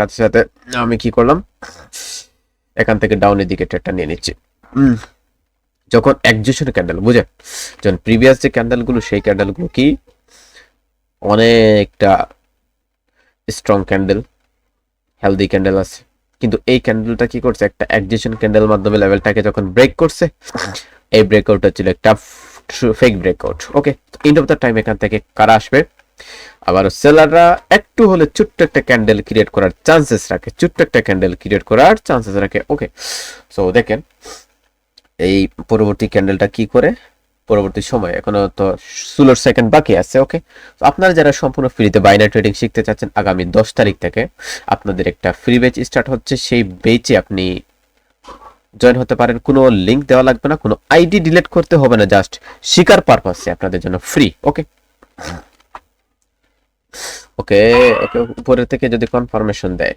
সাথে সাথে আমি কি করলাম, এখান থেকে ডাউনের দিকে ট্রেডটা নিয়ে নিচ্ছি। যখন একজিশন ক্যান্ডেল বুঝে, যখন প্রিভিয়াস যে ক্যান্ডেলগুলো সেই ক্যান্ডেলগুলো কি অনেকটা স্ট্রং ক্যান্ডেল, হেলদি ক্যান্ডেল আছে, কিন্তু এই ক্যান্ডেলটা কি করছে, একটা একজিশন ক্যান্ডেল মাধ্যমে লেভেলটাকে যখন ব্রেক করছে, এই ব্রেকআউটটা ছিল একটা fake breakout. Okay, end of the time এখান থেকে কারা আসবে, আবার সেলাররা একটু হলে ছোট্ট একটা ক্যান্ডেল ক্রিয়েট করার চান্সেস রাখে, ছোট্ট একটা ক্যান্ডেল ক্রিয়েট করার চান্সেস রাখে। ওকে, সো দেখেন এই পরবর্তী ক্যান্ডেলটা কি করে, পরবর্তী সময় এখনো তো 16 সেকেন্ড বাকি আছে। ওকে, তো আপনারা যারা সম্পূর্ণ ফ্রিতে বাইনারি ট্রেডিং শিখতে চাচ্ছেন, আগামী 10 তারিখ থেকে আপনাদের একটা ফ্রি ব্যাচ স্টার্ট হচ্ছে। সেই ব্যাচে আপনি জয়েন হতে পারেন, কোনো লিংক দেওয়া লাগবে না, কোনো আইডি ডিলিট করতে হবে না, জাস্ট শিকার পারপাসে আপনাদের জন্য ফ্রি। ওকে ওকে ওকে, উপরের থেকে যদি কনফার্মেশন দেয়